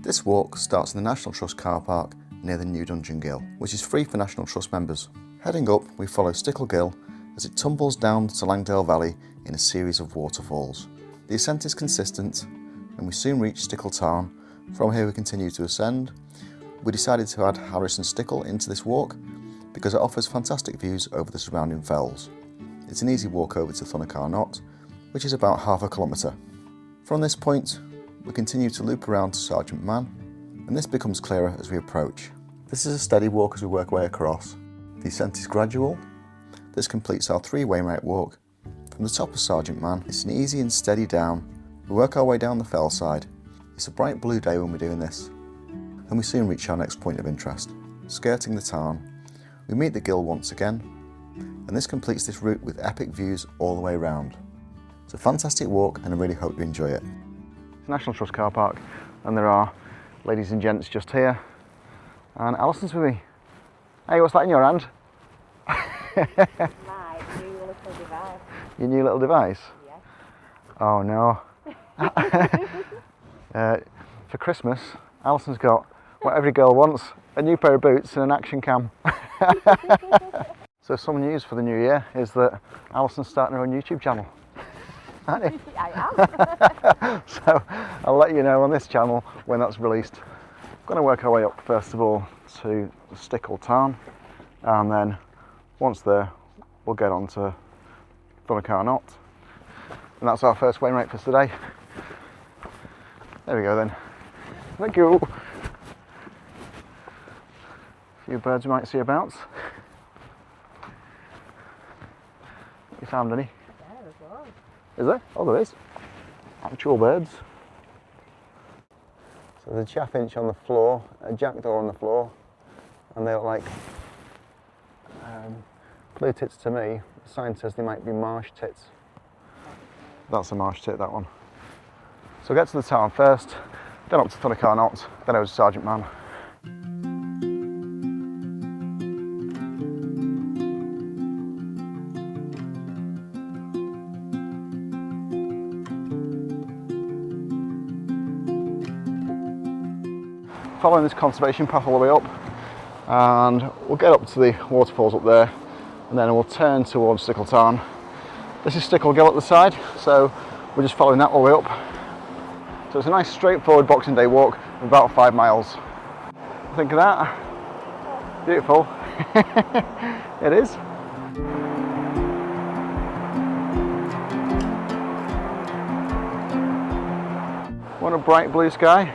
This walk starts in the National Trust car park near the new Dungeon Ghyll, which is free for National Trust members. Heading up, we follow Stickle Ghyll as it tumbles down to Langdale Valley in a series of waterfalls. The ascent is consistent and we soon reach Stickle Tarn. From here we continue to ascend. We decided to add Harrison Stickle into this walk because it offers fantastic views over the surrounding fells. It's an easy walk over to Thunacar Knott, which is about half a kilometre. From this point, we continue to loop around to Sargeant Man, and this becomes clearer as we approach. This is a steady walk as we work our way across. The ascent is gradual. This completes our 3 Wainwright walk. From the top of Sargeant Man, it's an easy and steady down. We work our way down the fell side. It's a bright blue day when we're doing this, and we soon reach our next point of interest. Skirting the tarn, we meet the Ghyll once again, and this completes this route with epic views all the way around. It's a fantastic walk and I really hope you enjoy it. It's National Trust car park and there are ladies and gents just here, and Alison's with me. Hey, what's that in your hand? My new little device. Your new little device? Yes. Oh no. For Christmas, Alison's got what every girl wants, a new pair of boots and an action cam. So some news for the new year is that Alison's starting her own YouTube channel. Aren't you? I am. So I'll let you know on this channel when that's released. I'm going to work our way up first of all to Stickle Tarn, and then once there we'll get on to Thunacar Knott, and that's our first Wainwright for today. There we go then. Thank you. A few birds you might see about. You found any? Yeah, there's one. Is there? Oh, there is. Actual birds. So there's a chaffinch on the floor, a jackdaw on the floor, and they look like blue tits to me. The sign says they might be marsh tits. That's a marsh tit, that one. So we'll get to the town first, then up to Thunacar Knott, then over to Sargeant Man. Following this conservation path all the way up, and we'll get up to the waterfalls up there, and then we'll turn towards Stickle Tarn. This is Stickle Ghyll at the side, so we're just following that all the way up. So it's a nice straightforward Boxing Day walk of about 5 miles. Think of that. Beautiful. It is. What a bright blue sky.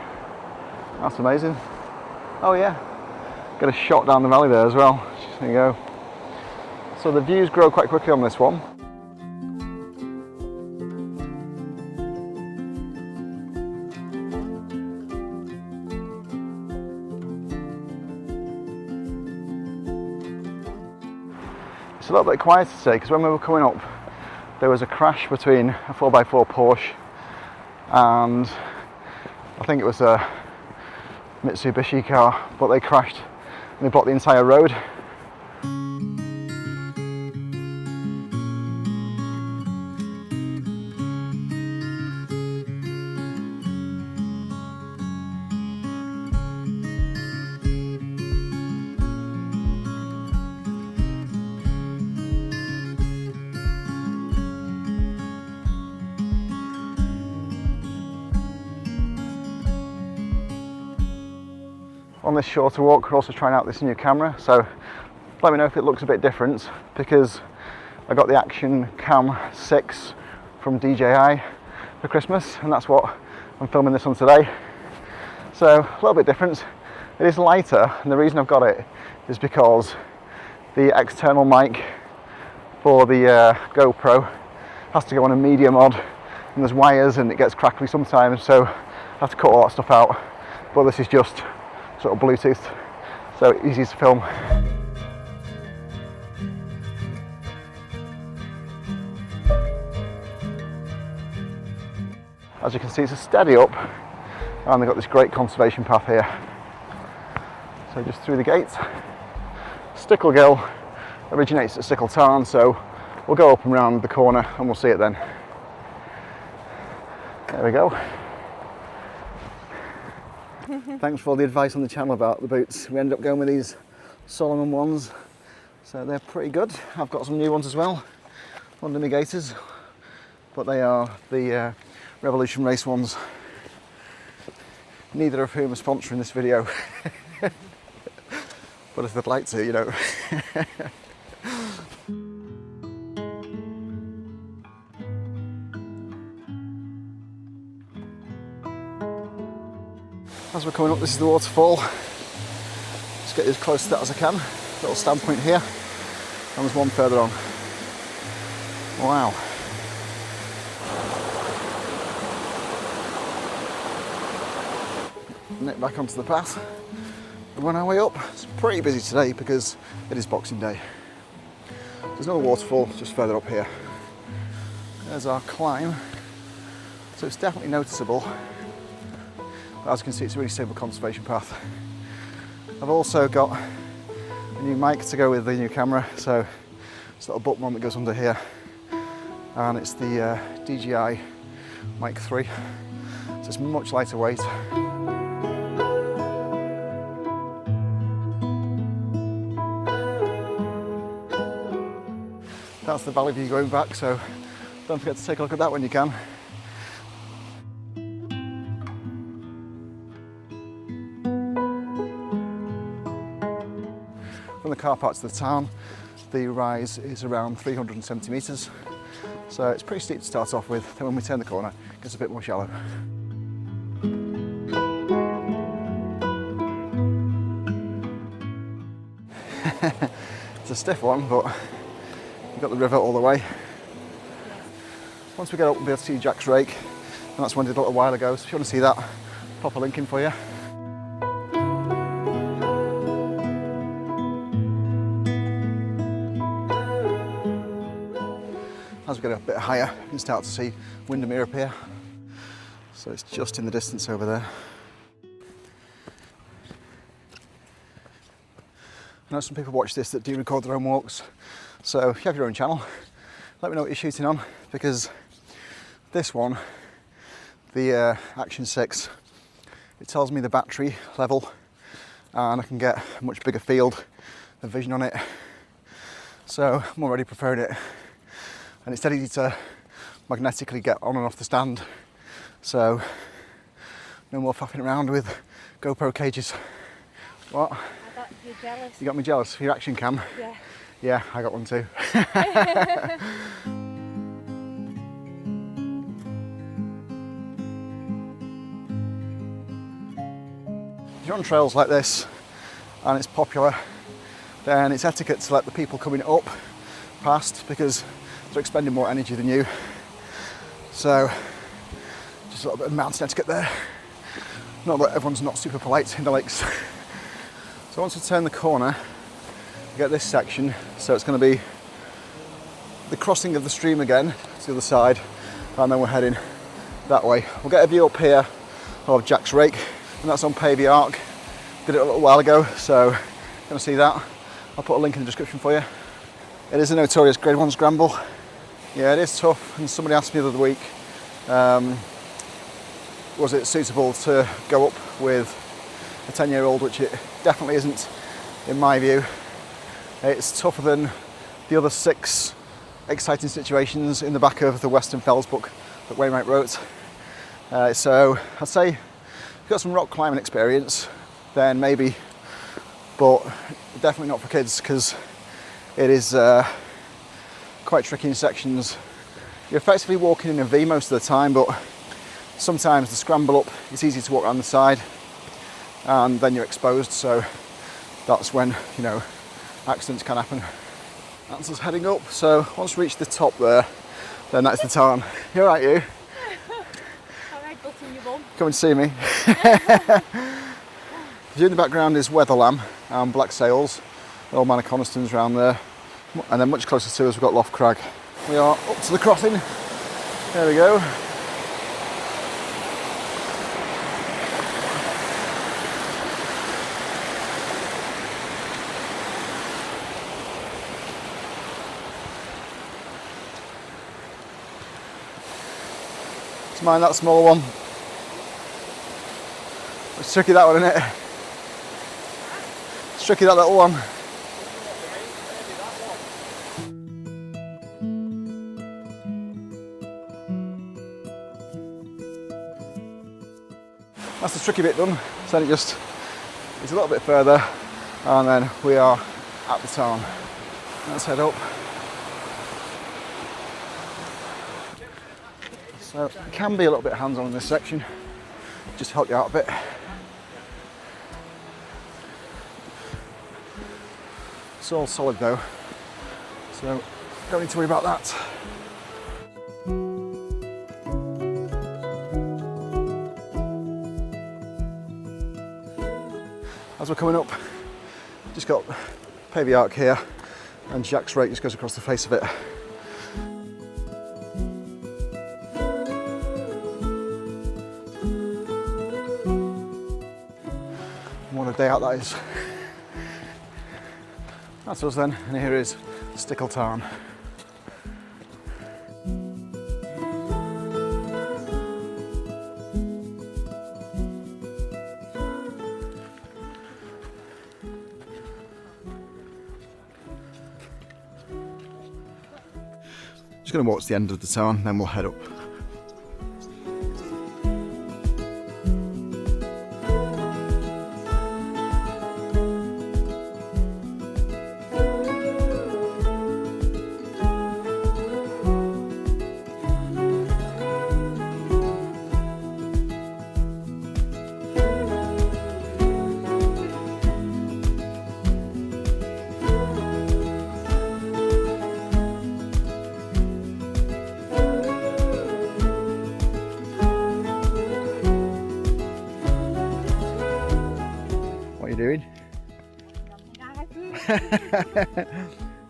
That's amazing. Oh yeah, get a shot down the valley there as well. There you go. So the views grow quite quickly on this one. It's a little bit quieter today because when we were coming up there was a crash between a 4x4 Porsche and I think it was a Mitsubishi car, but they crashed and they blocked the entire road. On this shorter walk, we're also trying out this new camera, so let me know if it looks a bit different, because I got the Action Cam 6 from DJI for Christmas, and that's what I'm filming this on today. So a little bit different. It is lighter, and the reason I've got it is because the external mic for the GoPro has to go on a media mod, and there's wires and it gets crackly sometimes, so I have to cut all that stuff out. But this is just sort of Bluetooth, so easy to film. As you can see, it's a steady up, and they've got this great conservation path here. So just through the gate. Stickle Ghyll originates at Stickle Tarn, so we'll go up and round the corner and we'll see it then. There we go. Thanks for all the advice on the channel about the boots. We ended up going with these Solomon ones, so they're pretty good. I've got some new ones as well, under my gaiters, but they are the Revolution Race ones, neither of whom are sponsoring this video. But if they'd like to, you know. As we're coming up, this is the waterfall. Just get as close to that as I can. Little standpoint here, and there's one further on. Wow. Nip back onto the path. And on our way up, it's pretty busy today because it is Boxing Day. There's another waterfall just further up here. There's our climb. So it's definitely noticeable. But as you can see, it's a really stable conservation path. I've also got a new mic to go with the new camera, so it's a little button one that goes under here, and it's the DJI Mic 3, so it's much lighter weight. That's the valley view going back, so don't forget to take a look at that when you can. From the car park to the town, the rise is around 370 metres, so it's pretty steep to start off with. Then when we turn the corner, it gets a bit more shallow. It's a stiff one, but you've got the river all the way. Once we get up, we'll be able to see Jack's rake, and that's one I did a little while ago, so if you want to see that, pop a link in for you. As we get a bit higher, you can start to see Windermere up here. So it's just in the distance over there. I know some people watch this that do record their own walks. So if you have your own channel, let me know what you're shooting on, because this one, the Action 6, it tells me the battery level, and I can get a much bigger field of vision on it. So I'm already preferring it. And it's dead easy to magnetically get on and off the stand, so no more faffing around with GoPro cages. What? I got you jealous. You got me jealous for your action cam? Yeah. Yeah, I got one too. If you're on trails like this and it's popular, then it's etiquette to let the people coming up past, because they're expending more energy than you. So just a little bit of mountain etiquette there. Not that everyone's not super polite in the lakes. So once we turn the corner, we get this section. So it's going to be the crossing of the stream again to the other side, and then we're heading that way. We'll get a view up here of Jack's rake, and that's on Pavey Arc. Did it a little while ago, so you're going to see that. I'll put a link in the description for you. It is a notorious grade 1 scramble. Yeah, it is tough, and somebody asked me the other week, was it suitable to go up with a 10-year-old, which it definitely isn't in my view. It's tougher than the other 6 exciting situations in the back of the Western Fells book that Wainwright wrote. So I'd say if you've got some rock climbing experience, then maybe, but definitely not for kids, because it is quite tricky in sections. You're effectively walking in a V most of the time, but sometimes the scramble up, it's easy to walk around the side, and then you're exposed, so that's when, you know, accidents can happen. That's us heading up, so once we reach the top there, then that's the tarn. You alright, you? Alright, button your bum. Come and see me. The view in the background is Weatherlam and Black Sails, all manor Conistons around there, and then much closer to us we've got Loft Crag. We are up to the crossing. There we go. Mind that smaller one. It's tricky, that one, isn't it? It's tricky, that little one. That's the tricky bit done. So then it's a little bit further, and then we are at the tarn. Let's head up. So it can be a little bit hands-on in this section, just to help you out a bit. It's all solid though, so don't need to worry about that. As we're coming up, just got pavey arc here, and Jack's rake just goes across the face of it. What a day out that is. That's us then, and here is Stickle Tarn. Just going to walk to the end of the tarn, then we'll head up. Doing?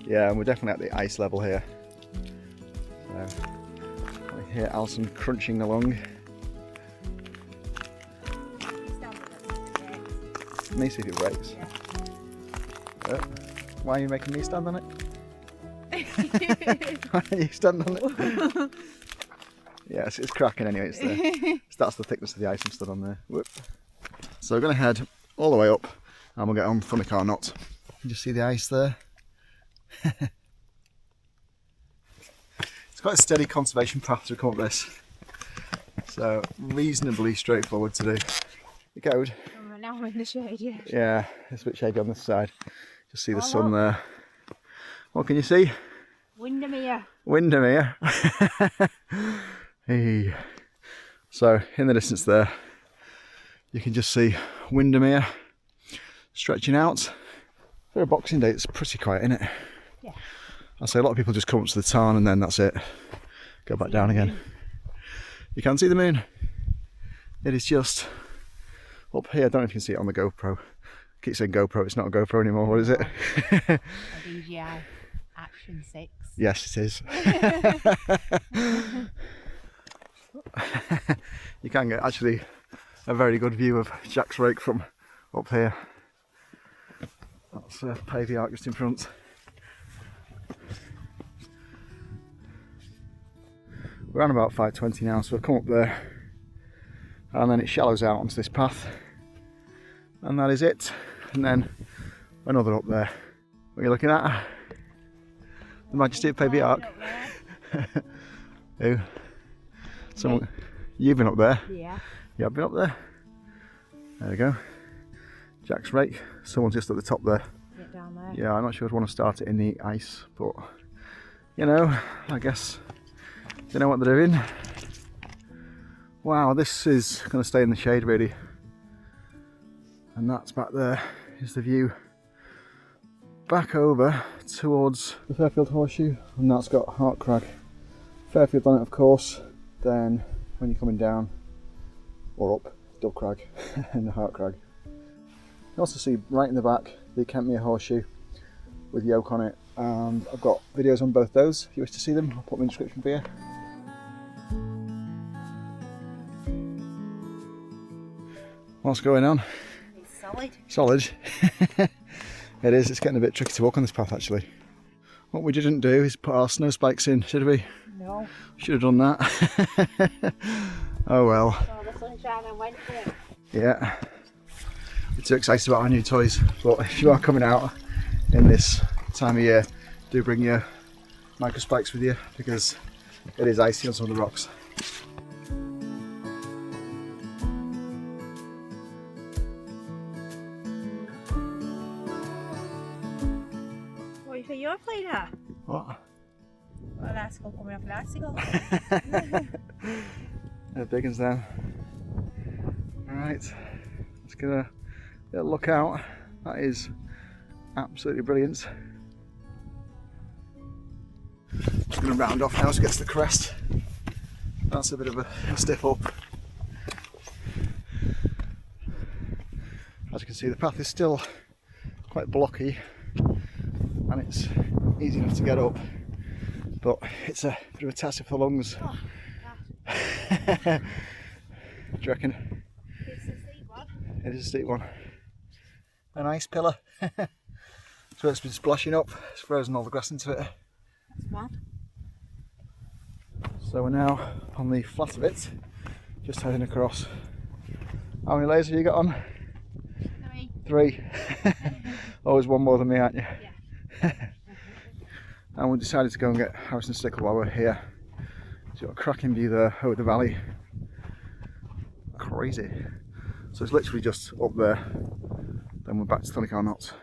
Yeah, and we're definitely at the ice level here. So, I hear Alison crunching along. Let me see if it breaks. Yeah. Why are you making me stand on it? Why are you stand on it? Yes, it's cracking anyway. That's the thickness of the ice I'm stood on there. Whoop. So we're going to head all the way up, and we'll get on Thunacar Knott. You can just see the ice there. It's quite a steady conservation path to come up this, so reasonably straightforward to do. You good? Now we're in the shade, yeah. Yeah, it's a bit shady on this side. Just see the sun there. What can you see? Windermere. Windermere. Hey. So in the distance there, you can just see Windermere stretching out. For a Boxing Day, it's pretty quiet, isn't it? Yeah. I say a lot of people just come up to the tarn and then that's it. Go back down again. You can't see the moon. It is just up here. I don't know if you can see it on the GoPro. I keep saying GoPro, it's not a GoPro anymore. What is it? A DJI Action 6. Yes, it is. You can get actually a very good view of Jack's rake from up here. That's pavey arc just in front. We're on about 5:20 now, so we've come up there, and then it shallows out onto this path, and that is it. And then another up there. What are you looking at? The majesty of pavey arc. Who? Someone. You've been up there? Yeah. Yeah, I've been up there. There we go. Jack's rake. Someone's just at the top there. Get down there. Yeah, I'm not sure I'd want to start it in the ice, but you know, I guess they know what they're doing. Wow, this is going to stay in the shade really. And that's back there is the view back over towards the Fairfield Horseshoe, and that's got Hart Crag. Fairfield on it, of course. Then when you're coming down or up, Dove Crag and the Hart Crag. You also see right in the back the Kentmere Horseshoe with yoke on it, and I've got videos on both those if you wish to see them. I'll put them in the description for you. What's going on? It's solid. Solid. It is, it's getting a bit tricky to walk on this path actually. What we didn't do is put our snow spikes in, should we? No. Should have done that. Oh well. Saw the sunshine and went for it. Yeah. be too excited about our new toys, but if you are coming out in this time of year, do bring your micro spikes with you because it is icy on some of the rocks. What do you think you're playing at? What? Well, that's coming off an icicle. They're big ones then. Alright, let's get a little look out. That is absolutely brilliant. Just going to round off now to get to the crest. That's a bit of a step up. As you can see, the path is still quite blocky and it's easy enough to get up, but it's a bit of a task for the lungs. Oh, Do you reckon? it's a steep one. It is a steep one. An ice pillar. So it's been splashing up, it's frozen all the grass into it. That's mad. So we're now on the flat of it, just heading across. How many layers have you got on? 3. Always one more than me, aren't you? Yeah. And we decided to go and get Harrison Stickle while we're here. So you've got a cracking view there over the valley. Crazy. So it's literally just up there. Then we're back to Thunacar Knott.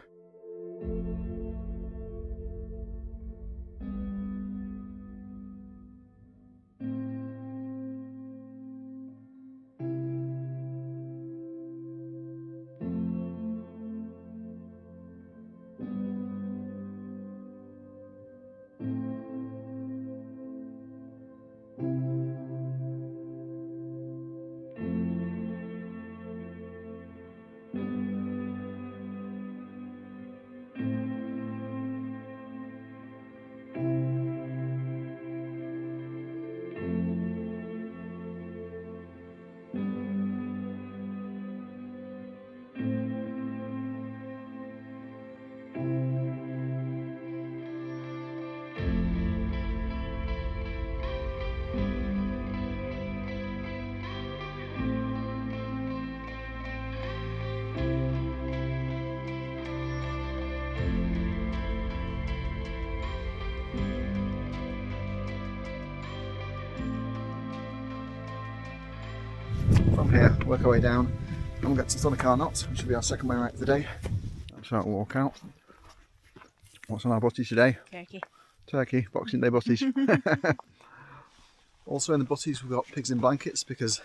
From here, work our way down and we'll get to Thunacar Knott, which will be our second Wainwright of the day. So we'll walk out. What's on our butties today? Turkey. Turkey, Boxing Day butties. Also in the butties we've got pigs in blankets because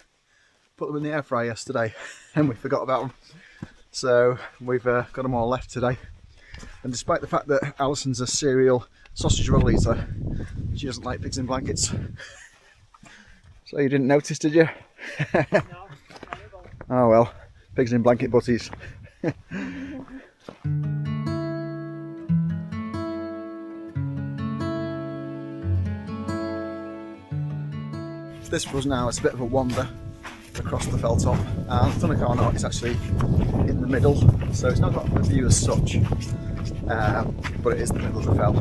put them in the air fryer yesterday and we forgot about them. So we've got them all left today. And despite the fact that Alison's a serial sausage roll eater, she doesn't like pigs in blankets. So you didn't notice, did you? No, terrible. Oh well, pigs in blanket butties. So this for us now is a bit of a wander across the fell top, and Thunacar Knott is actually in the middle, so it's not got a view as such, but it is the middle of the fell.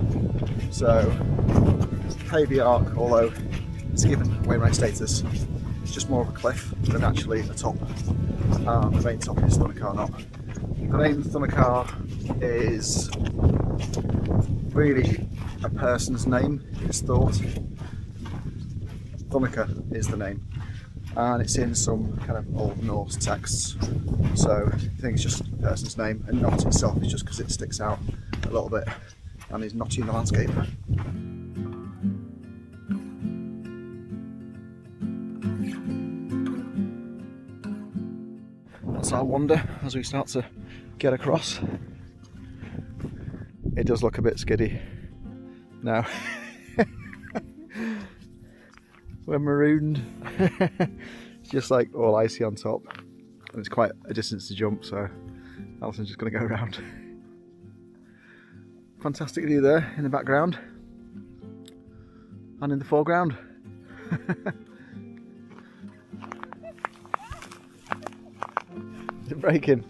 So it's a pavey arc, although it's given Wainwright status. It's just more of a cliff than actually a top. The main top is Thunacar Knott. The name Thunacar is really a person's name, it's thought. Thunacar is the name, and it's in some kind of Old Norse texts, so I think it's just a person's name, and Knott itself is just because it sticks out a little bit and is knotty in the landscape. That's our wander as we start to get across. It does look a bit skiddy now. We're marooned. It's just like all icy on top, and it's quite a distance to jump, so Alison's just going to go around. Fantastic view there in the background and in the foreground. Is it breaking?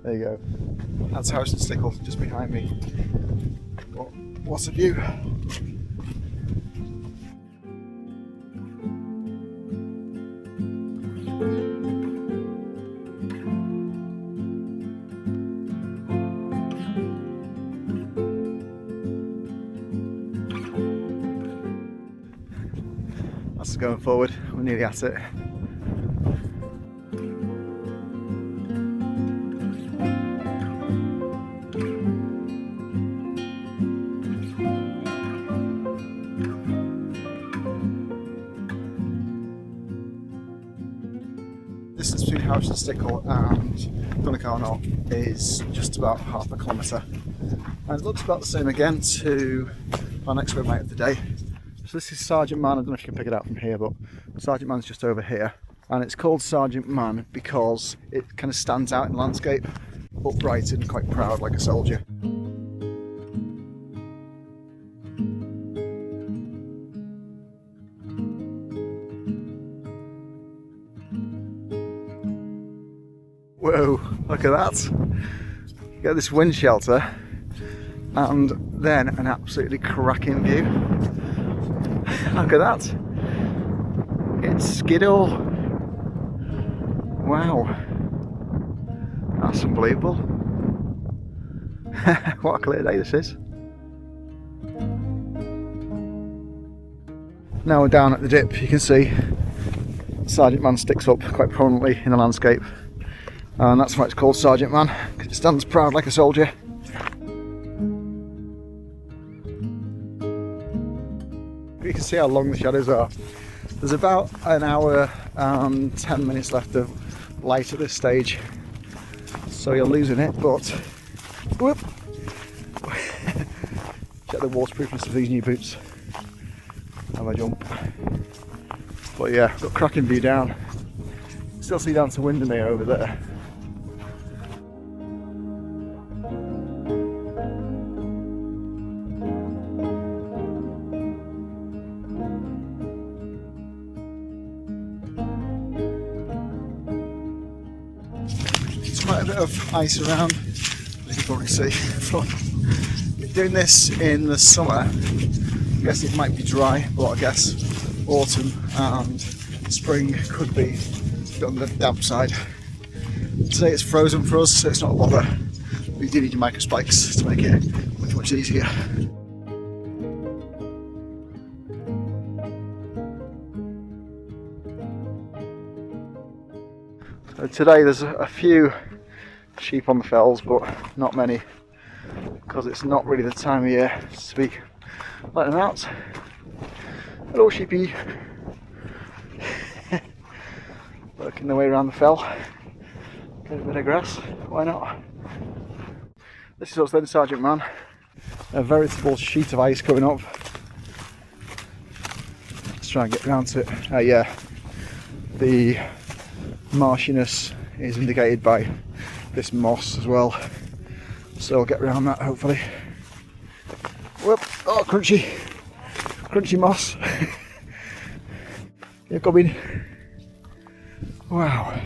There you go. That's Harrison Stickle just behind me. What's the view? kilometres going forward. We're nearly at it. Distance between Harrison Stickle and Thunacar Knott is just about half a kilometre, and it looks about the same again to our next waypoint of the day. So this is Sargeant Man. I don't know if you can pick it out from here, but Sargeant Man's just over here, and it's called Sargeant Man because it kind of stands out in the landscape, upright and quite proud like a soldier. Whoa, look at that. You get this wind shelter and then an absolutely cracking view. Look at that. It's Skiddle. Wow. That's unbelievable. What a clear day this is. Now we're down at the dip, you can see Sargeant Man sticks up quite prominently in the landscape. And that's why it's called Sargeant Man, because it stands proud like a soldier. You can see how long the shadows are. There's about an hour and 10 minutes left of light at this stage, so you're losing it, but whoop. Check the waterproofness of these new boots. Have a jump. But yeah, got a cracking view down. Still see down to Windermere over there. Quite a bit of ice around, as you can probably see. Doing this in the summer, I guess it might be dry, but I guess autumn and spring could be on the damp side. Today it's frozen for us, so it's not a bother. But you do need your micro spikes to make it much easier. So today there's a few sheep on the fells, but not many, because it's not really the time of year to be letting them out. Hello sheepy. Working their way around the fell. Get a bit of grass, why not? This is what's then Sargeant Man. A veritable sheet of ice coming up. Let's try and get around to it. Yeah, the marshiness is indicated by this moss as well, so I'll get around that hopefully. Whoop! Oh, crunchy moss. You're coming. Wow.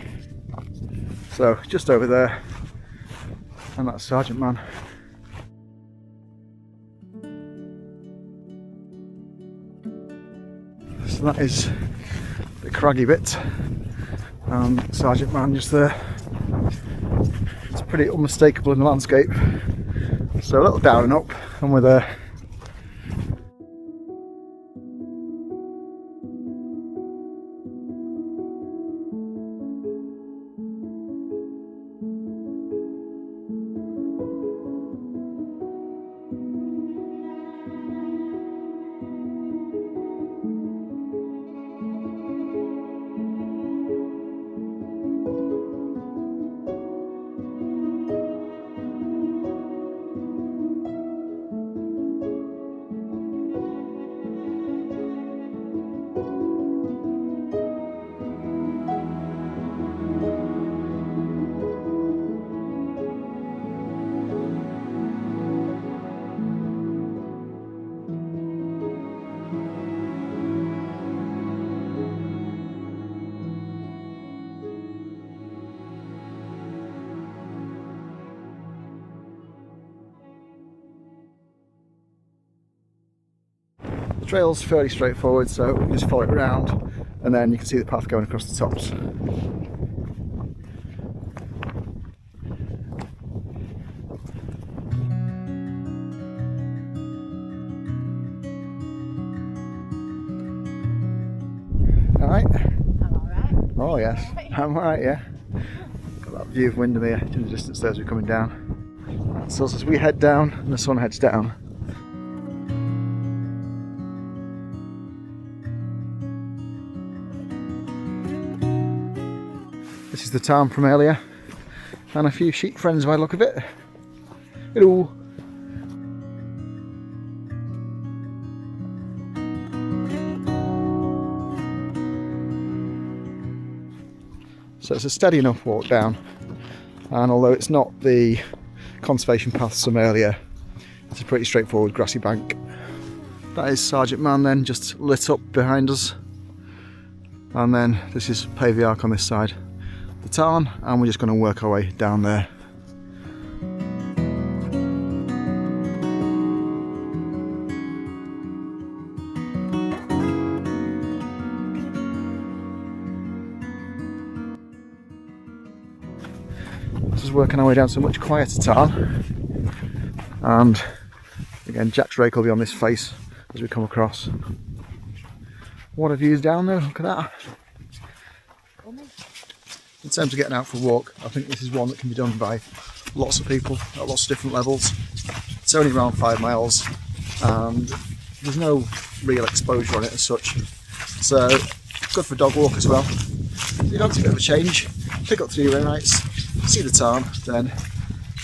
So just over there, and that's Sargeant Man. So that is the craggy bit. Sargeant Man just there. It's pretty unmistakable in the landscape. So a little down and up, and we're there. The trail's fairly straightforward, so we just follow it around and then you can see the path going across the tops. alright? I'm alright. Oh yes, I'm alright, yeah. Got that view of Windermere in the distance there as we're coming down. So as we head down and the sun heads down, this is the tarn from earlier, and a few sheep friends by the look of it. Hello. So it's a steady enough walk down, and although it's not the conservation paths from earlier, it's a pretty straightforward grassy bank. That is Sargeant Man then, just lit up behind us, and then this is Paviark on this side, the tarn, and we're just going to work our way down there. This is working our way down to a much quieter tarn, and again Jack's rake will be on this face as we come across. What a view's down there, look at that. In terms of getting out for a walk, I think this is one that can be done by lots of people at lots of different levels. It's only around 5 miles and there's no real exposure on it as such, so good for a dog walk as well. If you want a bit of a change, pick up 3 Wainwrights, see the tarn, then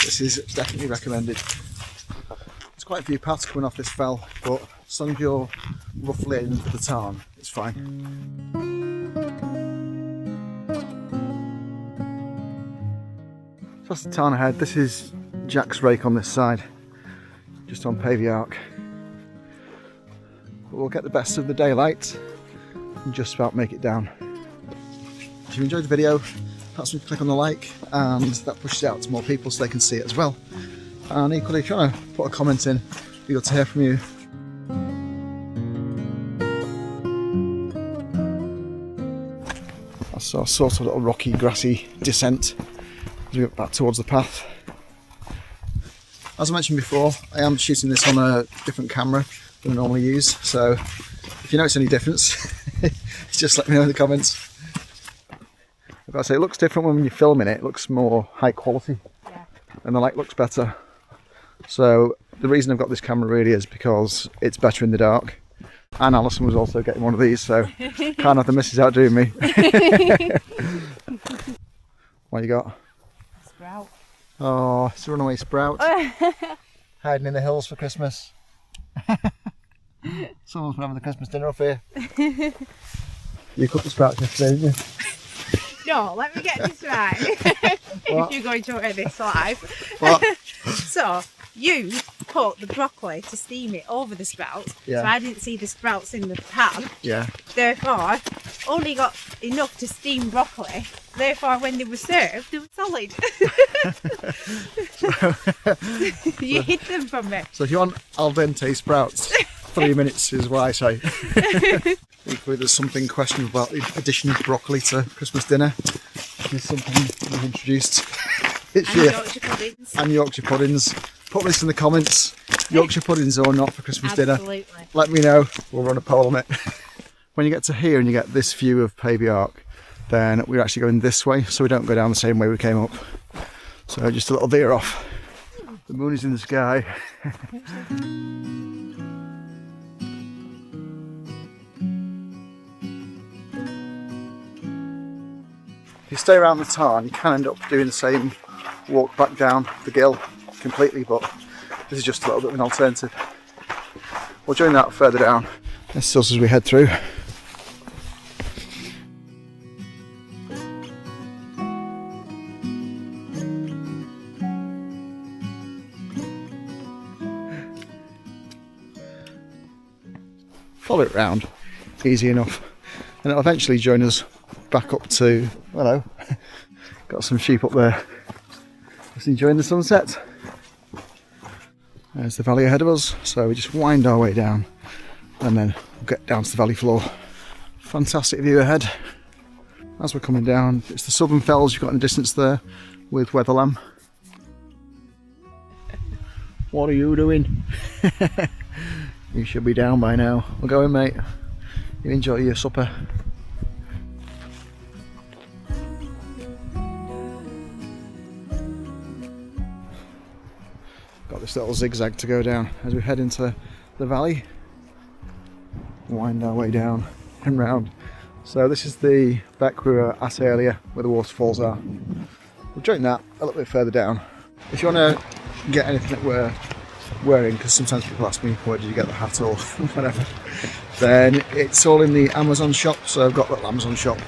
this is definitely recommended. There's quite a few paths coming off this fell, but as long as you're roughly in for the tarn, it's fine. So that's the tarn ahead. This is Jack's rake on this side, just on Paviark. But we'll get the best of the daylight and just about make it down. If you enjoyed the video, perhaps click on the like, and that pushes it out to more people so they can see it as well. And equally, if you want to put a comment in, it'd be good to hear from you. That's our sort of little rocky, grassy descent as we get back towards the path. As I mentioned before, I am shooting this on a different camera than I normally use, so if you notice any difference, just let me know in the comments. I've got to say, it looks different when you're filming it. It looks more high quality, yeah, and the light looks better. So the reason I've got this camera really is because it's better in the dark. And Alison was also getting one of these, so can't have the missus outdoing me. What you got? Sprout. Oh, it's a runaway sprout. Hiding in the hills for Christmas. Someone's been having the Christmas dinner up here. You cooked the sprouts yesterday, didn't you? No, let me get this right. If you're going to wear this live. What? So, you put the broccoli to steam it over the sprouts, yeah, so I didn't see the sprouts in the pan. Yeah. Therefore, only got enough to steam broccoli. Therefore, when they were served, they were solid. You hid them from me. So if you want al dente sprouts, 3 minutes is what I say. Equally, there's something questionable about the addition of broccoli to Christmas dinner. It's something we've introduced. And Yorkshire puddings. And Yorkshire puddings. Put this in the comments. Yorkshire puddings or not for Christmas dinner. Absolutely. Let me know. We'll run a poll on it. When you get to here and you get this view of Paviark, then we're actually going this way, so we don't go down the same way we came up. So just a little veer off. The moon is in the sky. If you stay around the tarn, you can end up doing the same walk back down the Ghyll completely, but this is just a little bit of an alternative. We'll join that further down. This is us as we head through. Follow it round, easy enough, and it'll eventually join us back up to, hello, got some sheep up there, just enjoying the sunset. There's the valley ahead of us, so we just wind our way down and then we'll get down to the valley floor. Fantastic view ahead. As we're coming down, it's the southern fells you've got in the distance there with Weatherlam. What are you doing? You should be down by now. We're going, mate. You enjoy your supper. Got this little zigzag to go down as we head into the valley. Wind our way down and round. So this is the beck we were at earlier where the waterfalls are. We'll join that a little bit further down. If you want to get anything that we're wearing, because sometimes people ask me where did you get the hat or whatever, then it's all in the Amazon shop. So I've got a little Amazon shop,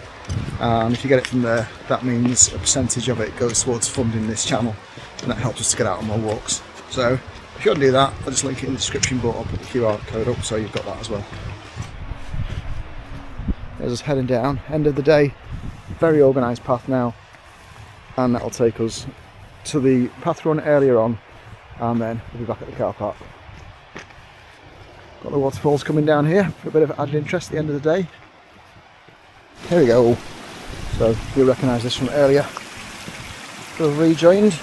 and if you get it from there, that means a percentage of it goes towards funding this channel, and that helps us to get out on more walks. So if you want to do that, I'll just link it in the description, but I'll put the QR code up so you've got that as well. There's us heading down, end of the day, very organised path now, and that'll take us to the path run earlier on, and then we'll be back at the car park. Got the waterfalls coming down here for a bit of added interest at the end of the day. Here we go. So you'll recognise this from earlier. We've rejoined.